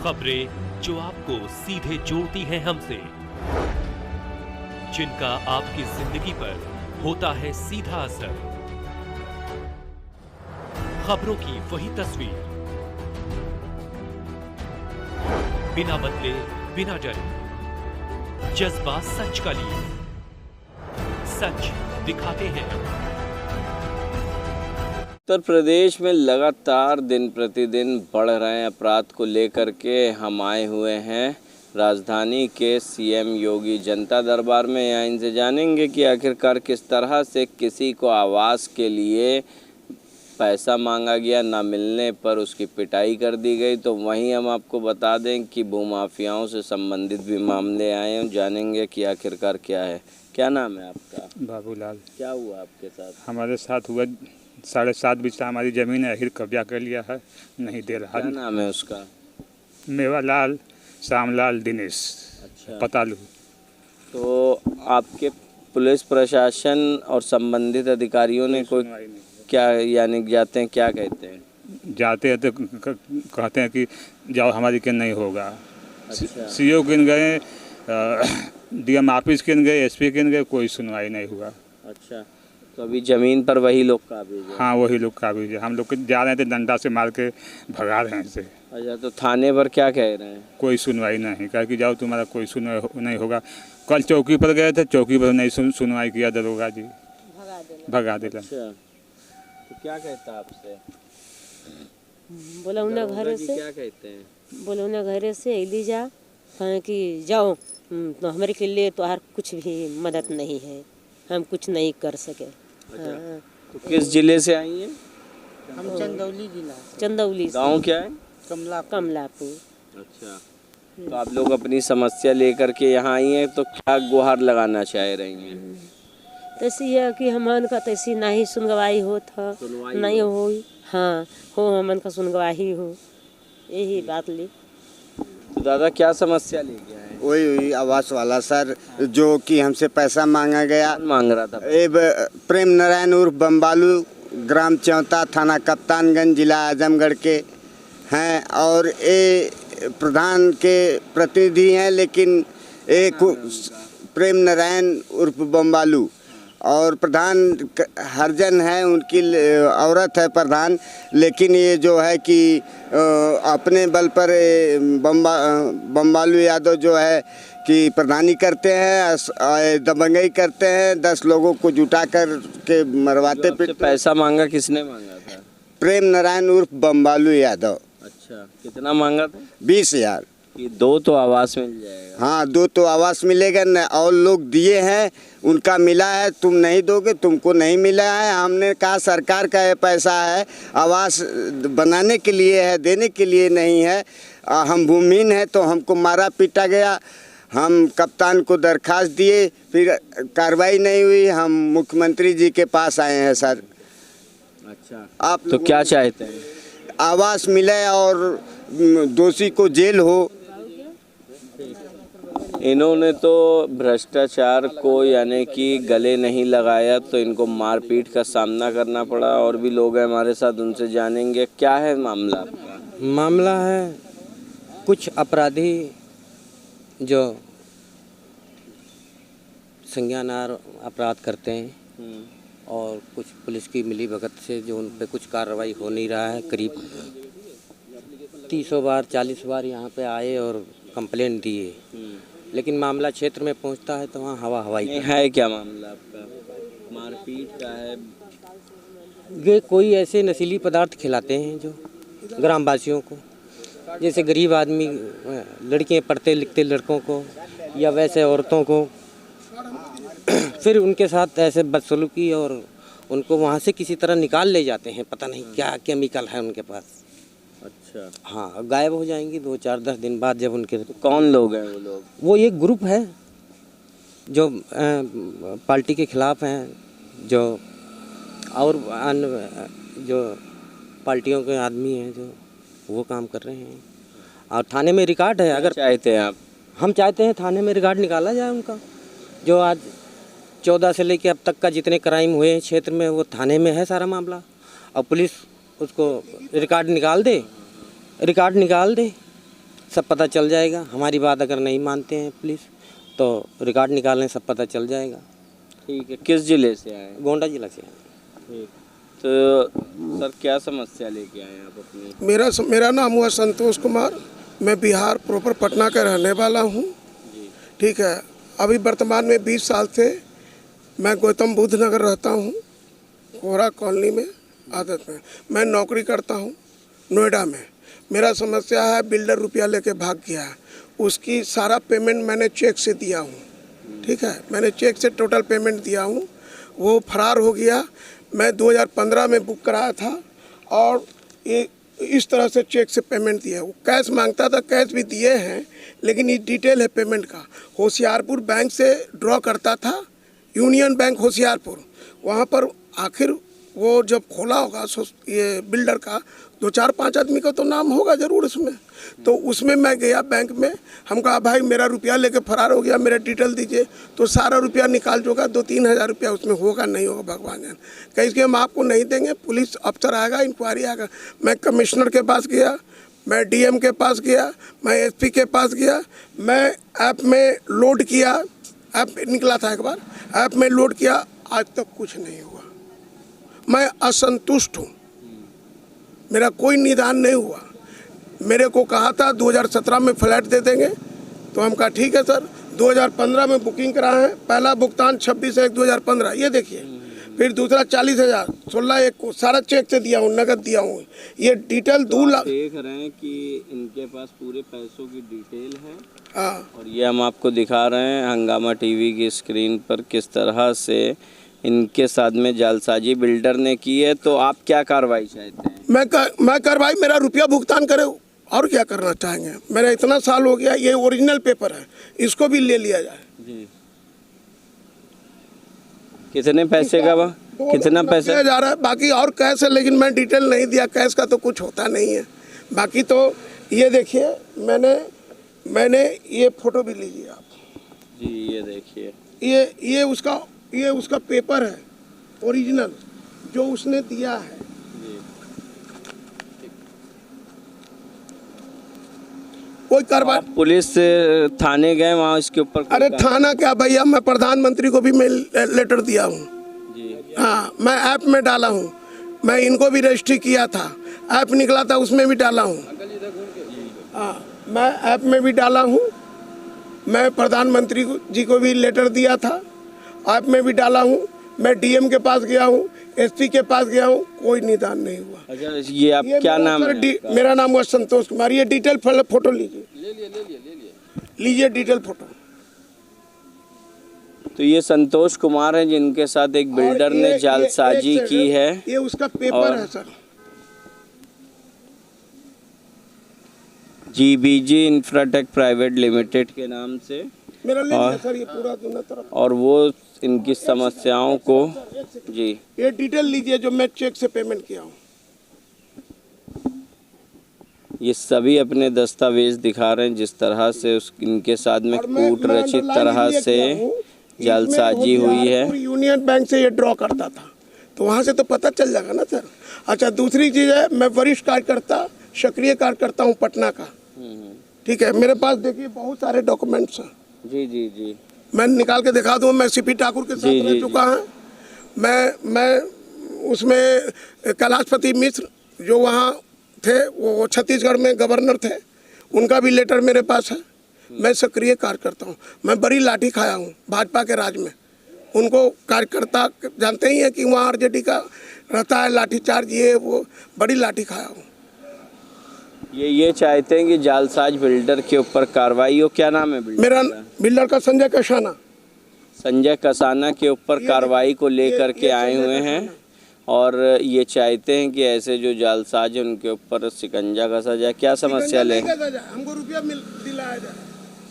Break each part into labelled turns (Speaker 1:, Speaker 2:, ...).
Speaker 1: खबरें जो आपको सीधे जोड़ती हैं हमसे, जिनका आपकी जिंदगी पर होता है सीधा असर। खबरों की वही तस्वीर, बिना बदले बिना डरे, जज्बा सच का लिए, सच दिखाते हैं।
Speaker 2: उत्तर प्रदेश में लगातार दिन प्रतिदिन बढ़ रहे अपराध को लेकर के हम आए हुए हैं राजधानी के सीएम योगी जनता दरबार में। यहाँ इनसे जानेंगे कि आखिरकार किस तरह से किसी को आवास के लिए पैसा मांगा गया, ना मिलने पर उसकी पिटाई कर दी गई। तो वहीं हम आपको बता दें कि भूमाफियाओं से संबंधित भी मामले आए हैं। जानेंगे कि आखिरकार क्या है। क्या नाम है आपका?
Speaker 3: बाबूलाल।
Speaker 2: क्या हुआ आपके साथ?
Speaker 3: हमारे साथ हुआ 7.5 बिस्सा हमारी ज़मीन है, अहिर कब्जा कर लिया है, नहीं दे रहा।
Speaker 2: क्या नाम है उसका?
Speaker 3: मेवालाल, श्यामलाल, दिनेश।
Speaker 2: अच्छा,
Speaker 3: पता लूँ
Speaker 2: तो आपके पुलिस प्रशासन और संबंधित अधिकारियों ने कोई क्या यानी जाते हैं, क्या कहते हैं?
Speaker 3: जाते हैं तो कहते हैं कि जाओ, हमारी के नहीं होगा।
Speaker 2: अच्छा।
Speaker 3: सीओ गिन गए, डीएम ऑफिस गिन गए, एसपी गिन गए, कोई सुनवाई नहीं हुआ।
Speaker 2: अच्छा, तो अभी जमीन पर वही लोग काबिज हैं?
Speaker 3: हाँ, वही लोग काबिज है। हम लोग जा रहे थे, डंडा से मार के भगा रहे हैं इसे।
Speaker 2: अच्छा, तो थाने पर क्या कह रहे हैं?
Speaker 3: कोई सुनवाई नहीं, कहा कि जाओ, तुम्हारा कोई सुनवाई नहीं होगा। कल चौकी पर गए थे, चौकी पर नहीं सुनवाई किया दरोगा जी, भगा दिला।
Speaker 2: अच्छा, तो क्या कहता आपसे?
Speaker 4: बोला उन्हें घरे से,
Speaker 2: क्या कहते हैं?
Speaker 4: बोला उन्हें घरे से ऐली जा, कहें कि जाओ, तो हमारे के लिए तो हर कुछ भी मदद नहीं है, हम कुछ नहीं कर सके।
Speaker 2: अच्छा, तो किस जिले से आई हैं?
Speaker 4: हम चंदौली जिला, चंदौली से।
Speaker 2: गाँव क्या है?
Speaker 4: कमलापुर।
Speaker 2: अच्छा, तो आप लोग अपनी समस्या लेकर के यहाँ आई हैं, तो क्या गुहार लगाना चाह रही हैं?
Speaker 4: तैसी है कि हमन का तैसी नहीं सुनवाई हो था, नहीं हो। हाँ, हो हमन का सुनवाई हो, यही बात ली।
Speaker 2: तो दादा क्या समस्या लेके आए?
Speaker 5: वही आवास वाला सर, जो कि हमसे पैसा मांगा गया।
Speaker 2: मांग रहा था?
Speaker 5: प्रेम नारायण उर्फ बम्बालू, ग्राम चौथा, थाना कप्तानगंज, जिला आजमगढ़ के हैं। और ये प्रधान के प्रतिनिधि हैं, लेकिन एक प्रेम नारायण उर्फ बम्बालू, और प्रधान हरजन है, उनकी औरत है प्रधान। लेकिन ये जो है कि अपने बल पर बम्बालू यादव जो है कि प्रधानी करते हैं, दबंगई करते हैं, 10 लोगों को जुटा कर के मरवाते पीटते।
Speaker 2: पैसा मांगा किसने मांगा था?
Speaker 5: प्रेम नारायण उर्फ बम्बालू यादव।
Speaker 2: अच्छा, कितना मांगा था?
Speaker 5: 20,000।
Speaker 2: कि 2 तो आवास मिल जाएगा।
Speaker 5: हाँ, 2 तो आवास मिलेगा न, और लोग दिए हैं, उनका मिला है, तुम नहीं दोगे, तुमको नहीं मिला है। हमने कहा सरकार का ये पैसा है, आवास बनाने के लिए है, देने के लिए नहीं है। हम भूमिहीन हैं, तो हमको मारा पीटा गया। हम कप्तान को दरखास्त दिए, फिर कार्रवाई नहीं हुई। हम मुख्यमंत्री जी के पास आए हैं सर।
Speaker 2: अच्छा,
Speaker 5: आप
Speaker 2: तो क्या चाहते हैं?
Speaker 5: आवास मिले और दोषी को जेल हो।
Speaker 2: इन्होंने तो भ्रष्टाचार को यानी कि गले नहीं लगाया, तो इनको मारपीट का सामना करना पड़ा। और भी लोग हैं हमारे साथ, उनसे जानेंगे क्या है मामला आपका।
Speaker 6: मामला है कुछ अपराधी जो संज्ञानार अपराध करते हैं, और कुछ पुलिस की मिलीभगत से जो उन पे कुछ कार्रवाई हो नहीं रहा है। करीब 30 बार 40 बार यहाँ पे आए और कंप्लेंट दिए, लेकिन मामला क्षेत्र में पहुँचता है तो वहाँ हवा हवाई
Speaker 2: है। क्या मामला आपका? मारपीट का है?
Speaker 6: ये कोई ऐसे नशीली पदार्थ खिलाते हैं जो ग्रामवासियों को, जैसे गरीब आदमी, लड़कियाँ पढ़ते लिखते लड़कों को, या वैसे औरतों को, फिर उनके साथ ऐसे बदसलूकी, और उनको वहाँ से किसी तरह निकाल ले जाते हैं। पता नहीं क्या केमिकल है उनके पास।
Speaker 2: अच्छा,
Speaker 6: हाँ, गायब हो जाएंगी 2-4-10 दिन बाद जब उनके।
Speaker 2: तो कौन लोग हैं वो लोग?
Speaker 6: वो एक ग्रुप है जो पार्टी के खिलाफ हैं, जो और अन्य जो पार्टियों के आदमी हैं, जो वो काम कर रहे हैं। और थाने में रिकॉर्ड है। अगर
Speaker 2: चाहते हैं आप?
Speaker 6: हम चाहते हैं थाने में रिकॉर्ड निकाला जाए उनका, जो आज 14 से लेकर अब तक का जितने क्राइम हुए हैं क्षेत्र में, वो थाने में है सारा मामला। और पुलिस उसको रिकॉर्ड निकाल दे, सब पता चल जाएगा। हमारी बात अगर नहीं मानते हैं पुलिस तो रिकॉर्ड निकालें, सब पता चल जाएगा।
Speaker 2: ठीक है, किस जिले से आए हैं?
Speaker 6: गोंडा जिला से।
Speaker 2: ठीक, तो सर क्या समस्या लेके आए हैं आप अपनी?
Speaker 7: मेरा नाम हुआ संतोष कुमार, मैं बिहार प्रॉपर पटना का रहने वाला हूँ। ठीक है, अभी वर्तमान में 20 साल से मैं गौतम बुद्ध नगर रहता हूँ, कोहरा कॉलोनी में आदत में। मैं नौकरी करता हूँ नोएडा में। मेरा समस्या है बिल्डर रुपया लेके भाग गया है, उसकी सारा पेमेंट मैंने चेक से दिया हूँ। ठीक है, मैंने चेक से टोटल पेमेंट दिया हूँ, वो फरार हो गया। मैं 2015 में बुक कराया था और ये इस तरह से चेक से पेमेंट दिया। वो कैश मांगता था, कैश भी दिए हैं, लेकिन ये डिटेल है पेमेंट का। होशियारपुर बैंक से ड्रॉ करता था, यूनियन बैंक होशियारपुर, वहाँ पर आखिर वो जब खोला होगा ये बिल्डर का 2-4-5 आदमी का तो नाम होगा ज़रूर उसमें। तो उसमें मैं गया बैंक में, हम कहा भाई मेरा रुपया लेके फरार हो गया, मेरा डिटेल दीजिए। तो सारा रुपया निकाल चुका, 2-3 हज़ार रुपया उसमें होगा नहीं होगा भगवान जाने। कहीं कि हम आपको नहीं देंगे, पुलिस अफसर आएगा, इंक्वायरी आएगा। मैं कमिश्नर के पास गया, मैं डीएम के पास गया, मैं एसपी के पास गया, मैं ऐप में लोड किया, ऐप निकला था एक बार, ऐप में लोड किया, आज तक कुछ नहीं हुआ। मैं असंतुष्ट हूँ, मेरा कोई निदान नहीं हुआ। मेरे को कहा था 2017 में फ्लैट दे देंगे, तो हम कहा ठीक है सर। 2015 में बुकिंग कराए हैं, पहला भुगतान 26/1/2015, ये देखिए। फिर दूसरा 40,000, 16/1 को सारा चेक से दिया हूँ, नगद दिया हूँ। ये डिटेल 2 लाख
Speaker 2: देख रहे हैं कि इनके पास पूरे पैसों की डिटेल है।
Speaker 7: हाँ,
Speaker 2: और ये हम आपको दिखा रहे हैं हंगामा टीवी की स्क्रीन पर किस तरह से इनके साथ में जालसाजी बिल्डर ने की है। तो आप क्या कार्रवाई चाहते हैं?
Speaker 7: मैं कार्रवाई, मेरा रुपया भुगतान करे, और क्या करना चाहेंगे। मेरा इतना साल हो गया, ये ओरिजिनल पेपर है, इसको भी ले लिया जाए।
Speaker 2: जी, कितने पैसे का कितना पैसा
Speaker 7: जा रहा है? बाकी और कैश है, लेकिन मैं डिटेल नहीं दिया, कैश का तो कुछ होता नहीं है। बाकी तो ये देखिए, मैंने ये फोटो भी लीजिए आप
Speaker 2: जी, ये देखिए,
Speaker 7: ये उसका पेपर है ओरिजिनल जो उसने दिया है। कोई कार्रवाई,
Speaker 2: पुलिस थाने गए वहाँ इसके ऊपर?
Speaker 7: अरे थाना क्या भैया, मैं प्रधानमंत्री को भी मैं लेटर दिया हूँ। हाँ, मैं ऐप में डाला हूँ, मैं इनको भी रजिस्ट्री किया था, ऐप निकला था उसमें भी डाला हूँ। हाँ, मैं ऐप में भी डाला हूँ, मैं प्रधानमंत्री जी को भी लेटर दिया था, ऐप में भी डाला हूँ। मैं डीएम के पास गया हूँ, एसपी के पास गया हूँ, कोई निदान नहीं हुआ।
Speaker 2: अच्छा, ये आप क्या नाम है?
Speaker 7: मेरा नाम हुआ संतोष कुमार। ये डिटेल फोटो लीजिए, लीजिए डिटेल फोटो।
Speaker 2: तो ये संतोष कुमार है जिनके साथ एक बिल्डर ने जालसाजी की है।
Speaker 7: ये उसका पेपर है सर।
Speaker 2: जीबीजी इंफ्राटेक प्राइवेट लिमिटेड के नाम से।
Speaker 7: मेरा ले लिया सर, ये पूरा दोनों तरफ।
Speaker 2: और वो इनकी समस्याओं को जी,
Speaker 7: ये डिटेल लीजिए जो मैं चेक से पेमेंट किया हूँ।
Speaker 2: ये सभी अपने दस्तावेज दिखा रहे हैं जिस तरह से इनके साथ में कूट रचित तरह से जालसाजी हुई है।
Speaker 7: यूनियन बैंक से ये ड्रॉ करता था, तो वहाँ से तो पता चल जाएगा ना सर। अच्छा, दूसरी चीज़ है, मैं वरिष्ठ कार्यकर्ता, सक्रिय कार्यकर्ता हूँ पटना का। ठीक है, मेरे पास देखिए बहुत सारे डॉक्यूमेंट्स हैं।
Speaker 2: जी जी जी,
Speaker 7: मैं निकाल के दिखा दूँ। मैं सीपी ठाकुर के साथ रह चुका हूँ। मैं उसमें कैलाशपति मिश्र जो वहाँ थे, वो छत्तीसगढ़ में गवर्नर थे, उनका भी लेटर मेरे पास है। मैं सक्रिय कार्यकर्ता हूँ। मैं बड़ी लाठी खाया हूँ भाजपा के राज में। उनको कार्यकर्ता जानते ही हैं कि वहाँ आरजेडी का रहता है लाठीचार्ज, ये वो बड़ी लाठी खाया हूँ।
Speaker 2: ये चाहते हैं कि जालसाज बिल्डर के ऊपर कार्रवाई हो। क्या नाम है बिल्डर?
Speaker 7: मेरा बिल्डर का संजय कसाना।
Speaker 2: संजय कसाना के ऊपर कार्रवाई को लेकर के आए हुए हैं और ये चाहते हैं कि ऐसे जो जालसाज हैं उनके ऊपर शिकंजा कसा जाए। क्या समस्या ले?
Speaker 7: हमको रुपया दिलाया जाए,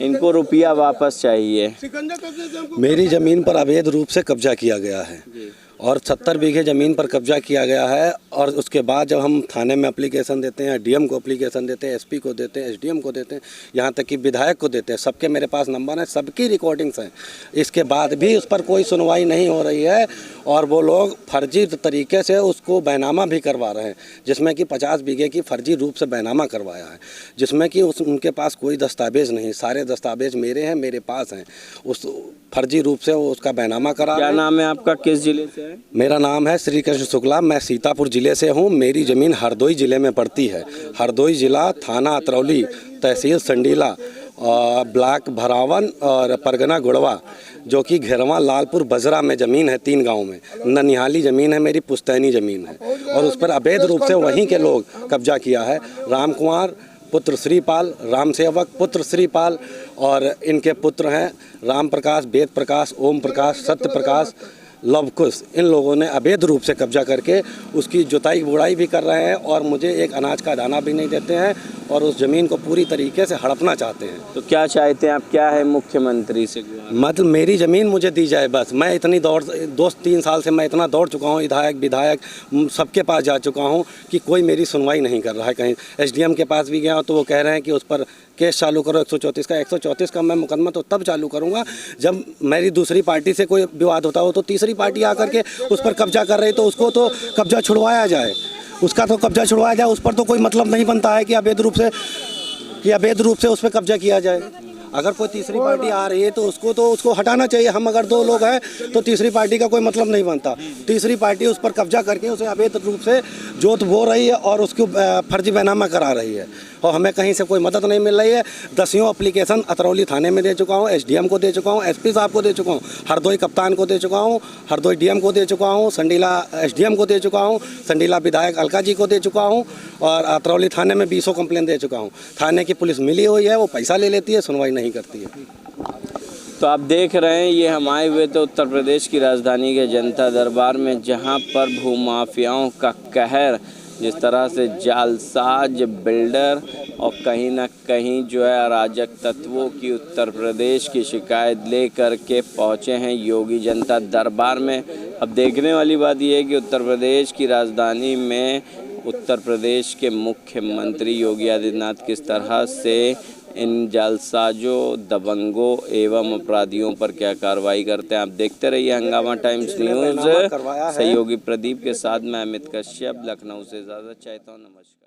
Speaker 2: इनको रुपया वापस चाहिए।
Speaker 7: शिकंजा कसने से हमको
Speaker 8: मेरी ज़मीन पर अवैध रूप से कब्जा किया गया है और 70 बीघे ज़मीन पर कब्जा किया गया है। और उसके बाद जब हम थाने में एप्लीकेशन देते हैं, डीएम को एप्लीकेशन देते हैं, एसपी को देते हैं, एसडीएम को देते हैं, यहाँ तक कि विधायक को देते हैं, सबके मेरे पास नंबर है, सबकी रिकॉर्डिंग्स हैं। इसके बाद भी उस पर कोई सुनवाई नहीं हो रही है और वो लोग फर्जी तरीके से उसको बैनामा भी करवा रहे हैं, जिसमें कि 50 बीघे की फर्जी रूप से बैनामा करवाया है, जिसमें कि उनके पास कोई दस्तावेज नहीं, सारे दस्तावेज मेरे हैं, मेरे पास हैं। उस फर्जी रूप से वो उसका बैनामा करा।
Speaker 2: क्या नाम है आपका, किस जिले से है?
Speaker 8: मेरा नाम है श्री कृष्ण शुक्ला, मैं सीतापुर ज़िले से हूँ। मेरी ज़मीन हरदोई ज़िले में पड़ती है। हरदोई ज़िला, थाना अतरौली, तहसील संडीला, ब्लॉक भरावन और परगना गुड़वा, जो कि घेरवा, लालपुर, बजरा में ज़मीन है। 3 गांव में ननिहाली ज़मीन है, मेरी पुश्तैनी ज़मीन है और उस पर अवैध रूप से वहीं के लोग कब्जा किया है। राम कुमार पुत्र श्रीपाल, राम सेवक पुत्र श्रीपाल और इनके पुत्र हैं राम प्रकाश, वेद प्रकाश, ओम प्रकाश, सत्य प्रकाश, लवकुश। इन लोगों ने अवैध रूप से कब्जा करके उसकी जुताई बुड़ाई भी कर रहे हैं और मुझे एक अनाज का दाना भी नहीं देते हैं और उस ज़मीन को पूरी तरीके से हड़पना चाहते हैं।
Speaker 2: तो क्या चाहते हैं आप, क्या है मुख्यमंत्री से?
Speaker 8: मतलब मेरी ज़मीन मुझे दी जाए बस। मैं इतनी 2-3 साल से मैं इतना दौड़ चुका हूँ, विधायक सबके पास जा चुका हूँ कि कोई मेरी सुनवाई नहीं कर रहा है। कहीं एसडीएम के पास भी गया तो वो कह रहे हैं कि उस पर केस चालू करो 134 का मैं मुकदमा तो तब चालू करूँगा जब मेरी दूसरी पार्टी से कोई विवाद होता हो। तो तीसरी पार्टी आकर के उस पर कब्जा कर रही तो उसको तो कब्जा छुड़वाया जाए, उसका तो कब्जा छुड़वाया जाए। उस पर तो कोई मतलब नहीं बनता है कि अवैध रूप से उस पर कब्जा किया जाए। अगर कोई तीसरी पार्टी आ रही है तो उसको हटाना चाहिए। हम अगर 2 लोग हैं तो तीसरी पार्टी का कोई मतलब नहीं बनता। तीसरी पार्टी उस पर कब्जा करके उसे अवैध रूप से जोत बो रही है और उसको फर्जी बैनामा करा रही है और हमें कहीं से कोई मदद नहीं मिल रही है। 10 एप्लीकेशन अतरौली थाने में दे चुका हूँ, एसडीएम को दे चुका हूँ, एसपी साहब को दे चुका हूँ, हरदोई कप्तान को दे चुका हूँ, हरदोई डीएम को दे चुका हूँ, संडीला एसडीएम को दे चुका हूँ, संडीला विधायक अलका जी को दे चुका हूँ और अतरौली थाने में 20 कंप्लेन दे चुका हूँ। थाने की पुलिस मिली हुई है, वो पैसा ले लेती है, सुनवाई नहीं करती है।
Speaker 2: तो आप देख रहे हैं, ये हम आए हुए थे उत्तर प्रदेश की राजधानी के जनता दरबार में, जहां पर भूमाफियाओं का कहर, जिस तरह से जालसाज बिल्डर और कहीं ना कहीं जो है अराजक तत्वों की उत्तर प्रदेश की शिकायत लेकर के पहुंचे हैं योगी जनता दरबार में। अब देखने वाली बात यह है कि उत्तर प्रदेश की राजधानी में उत्तर प्रदेश के मुख्यमंत्री योगी आदित्यनाथ किस तरह से इन जालसाजों, दबंगों एवं अपराधियों पर क्या कार्रवाई करते हैं। आप देखते रहिए हंगामा टाइम्स न्यूज़। सहयोगी प्रदीप के साथ मैं अमित कश्यप, लखनऊ से इजाज़त चाहता हूँ। नमस्कार।